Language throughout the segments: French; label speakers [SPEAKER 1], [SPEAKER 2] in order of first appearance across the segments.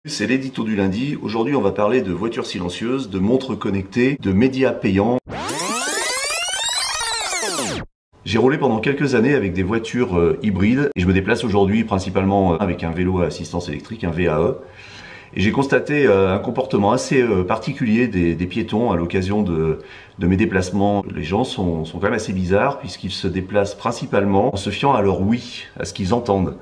[SPEAKER 1] C'est l'édito du lundi. Aujourd'hui, on va parler de voitures silencieuses, de montres connectées, de médias payants. J'ai roulé pendant quelques années avec des voitures hybrides et je me déplace aujourd'hui principalement avec un vélo à assistance électrique, un VAE. Et j'ai constaté un comportement assez particulier des piétons à l'occasion de mes déplacements. Les gens sont quand même assez bizarres puisqu'ils se déplacent principalement en se fiant à leur oui, à ce qu'ils entendent.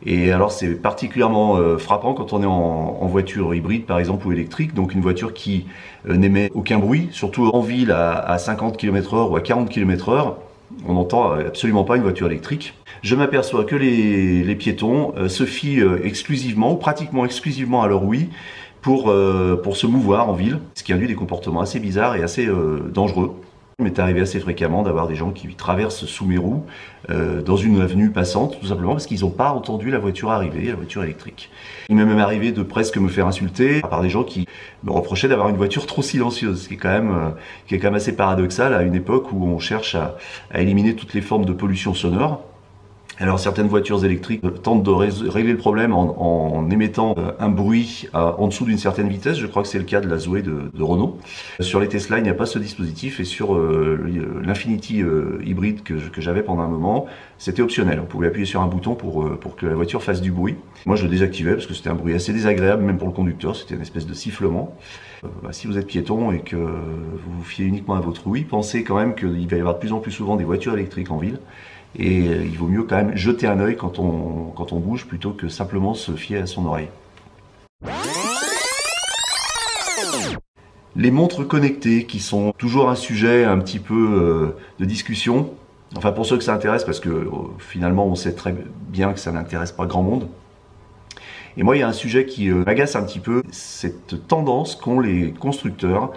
[SPEAKER 1] Et alors c'est particulièrement frappant quand on est en voiture hybride par exemple ou électrique, donc une voiture qui n'émet aucun bruit, surtout en ville à 50 km/h ou à 40 km/h. On n'entend absolument pas une voiture électrique. Je m'aperçois que les piétons se fient exclusivement ou pratiquement exclusivement à leur oui pour se mouvoir en ville, ce qui induit des comportements assez bizarres et assez dangereux. Il m'est arrivé assez fréquemment d'avoir des gens qui traversent sous mes roues dans une avenue passante, tout simplement parce qu'ils n'ont pas entendu la voiture arriver, la voiture électrique. Il m'est même arrivé de presque me faire insulter par des gens qui me reprochaient d'avoir une voiture trop silencieuse, ce qui est quand même assez paradoxal à une époque où on cherche à éliminer toutes les formes de pollution sonore. Alors certaines voitures électriques tentent de régler le problème en émettant un bruit en dessous d'une certaine vitesse. Je crois que c'est le cas de la Zoé de Renault. Sur les Tesla, il n'y a pas ce dispositif et sur l'Infiniti hybride que j'avais pendant un moment, c'était optionnel. On pouvait appuyer sur un bouton pour que la voiture fasse du bruit. Moi, je le désactivais parce que c'était un bruit assez désagréable, même pour le conducteur. C'était une espèce de sifflement. Si vous êtes piéton et que vous vous fiez uniquement à votre oui, pensez quand même qu'il va y avoir de plus en plus souvent des voitures électriques en ville. Et il vaut mieux quand même jeter un œil quand on bouge plutôt que simplement se fier à son oreille. Les montres connectées qui sont toujours un sujet un petit peu de discussion. Enfin pour ceux que ça intéresse parce que finalement on sait très bien que ça n'intéresse pas grand monde. Et moi, il y a un sujet qui m'agace un petit peu, cette tendance qu'ont les constructeurs,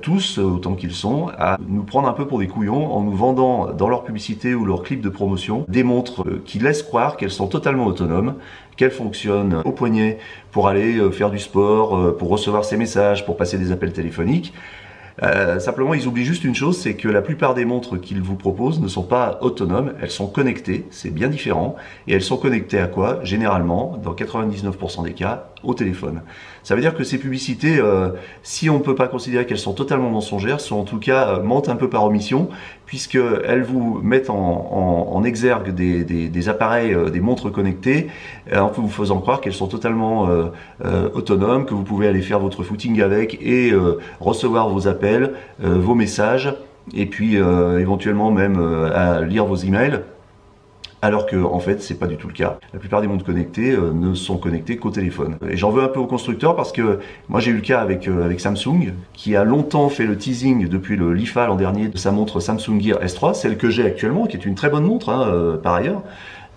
[SPEAKER 1] tous autant qu'ils sont, à nous prendre un peu pour des couillons en nous vendant dans leur publicité ou leur clip de promotion des montres qui laissent croire qu'elles sont totalement autonomes, qu'elles fonctionnent au poignet pour aller faire du sport, pour recevoir ses messages, pour passer des appels téléphoniques. Simplement, ils oublient juste une chose, c'est que la plupart des montres qu'ils vous proposent ne sont pas autonomes, elles sont connectées, c'est bien différent. Et elles sont connectées à quoi? Généralement, dans 99% des cas, au téléphone. Ça veut dire que ces publicités, si on ne peut pas considérer qu'elles sont totalement mensongères, sont en tout cas mentent un peu par omission, puisqu'elles vous mettent en exergue des appareils, des montres connectées, en vous faisant croire qu'elles sont totalement autonomes, que vous pouvez aller faire votre footing avec et recevoir vos appels, vos messages, et puis éventuellement même à lire vos emails. Alors que en fait c'est pas du tout le cas. La plupart des montres connectées ne sont connectées qu'au téléphone. Et j'en veux un peu aux constructeurs parce que moi j'ai eu le cas avec Samsung qui a longtemps fait le teasing depuis le l'IFA l'an dernier de sa montre Samsung Gear S3, celle que j'ai actuellement, qui est une très bonne montre par ailleurs,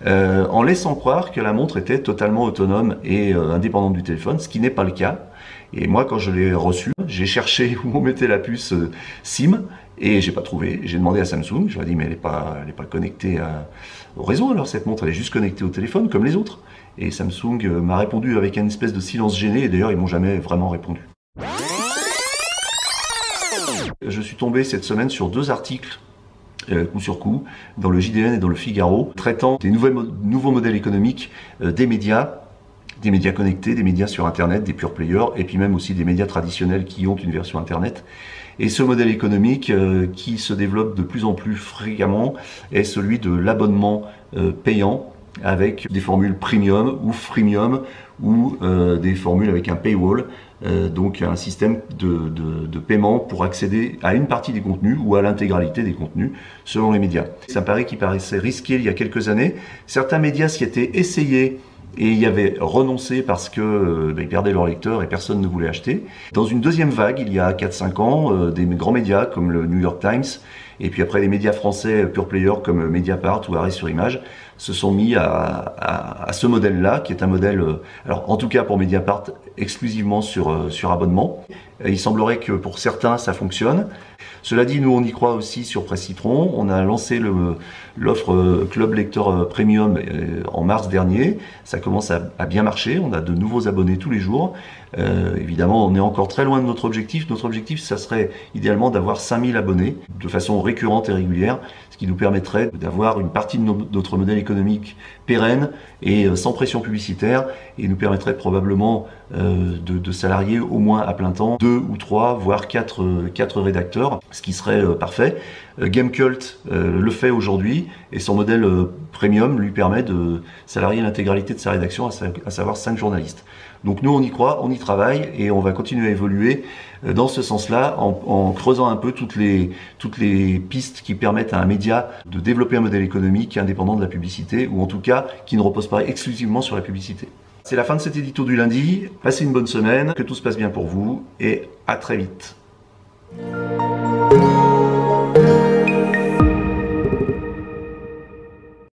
[SPEAKER 1] en laissant croire que la montre était totalement autonome et indépendante du téléphone, ce qui n'est pas le cas. Et moi quand je l'ai reçue, j'ai cherché où on mettait la puce SIM et j'ai pas trouvé. J'ai demandé à Samsung, je leur ai dit mais elle est pas connectée au réseau alors cette montre, elle est juste connectée au téléphone comme les autres. Et Samsung m'a répondu avec une espèce de silence gêné et d'ailleurs ils m'ont jamais vraiment répondu. Je suis tombé cette semaine sur deux articles coup sur coup, dans le JDN et dans le Figaro, traitant des nouveaux modèles économiques des médias connectés, des médias sur Internet, des pure players, et puis même aussi des médias traditionnels qui ont une version Internet. Et ce modèle économique qui se développe de plus en plus fréquemment est celui de l'abonnement payant avec des formules premium ou freemium ou des formules avec un paywall, donc un système de paiement pour accéder à une partie des contenus ou à l'intégralité des contenus selon les médias. Ça me paraît qu'il paraissait risqué il y a quelques années. Certains médias s'y étaient essayés et y avaient renoncé parce que ils perdaient leurs lecteurs et personne ne voulait acheter. Dans une deuxième vague, il y a 4-5 ans, des grands médias comme le New York Times et puis après les médias français pure player comme Mediapart ou Arrêt sur Image se sont mis à ce modèle-là, qui est un modèle, alors en tout cas pour Mediapart, exclusivement sur abonnement. Il semblerait que pour certains ça fonctionne. Cela dit, nous on y croit aussi sur Presse Citron. On a lancé l'offre Club Lecteur Premium en mars dernier. Ça commence à bien marcher. On a de nouveaux abonnés tous les jours. Évidemment, on est encore très loin de notre objectif. Notre objectif, ça serait idéalement d'avoir 5000 abonnés de façon récurrente et régulière, ce qui nous permettrait d'avoir une partie de notre modèle économique économique pérenne et sans pression publicitaire, et nous permettrait probablement de salarier au moins à plein temps 2 ou 3 voire 4 rédacteurs, ce qui serait parfait. Gamecult le fait aujourd'hui, et son modèle premium lui permet de salarier l'intégralité de sa rédaction, à savoir 5 journalistes. Donc nous on y croit, on y travaille, et on va continuer à évoluer dans ce sens-là en creusant un peu toutes les pistes qui permettent à un média de développer un modèle économique indépendant de la publicité, ou en tout cas qui ne repose pas exclusivement sur la publicité. C'est la fin de cet édito du lundi. Passez une bonne semaine, que tout se passe bien pour vous, et à très vite.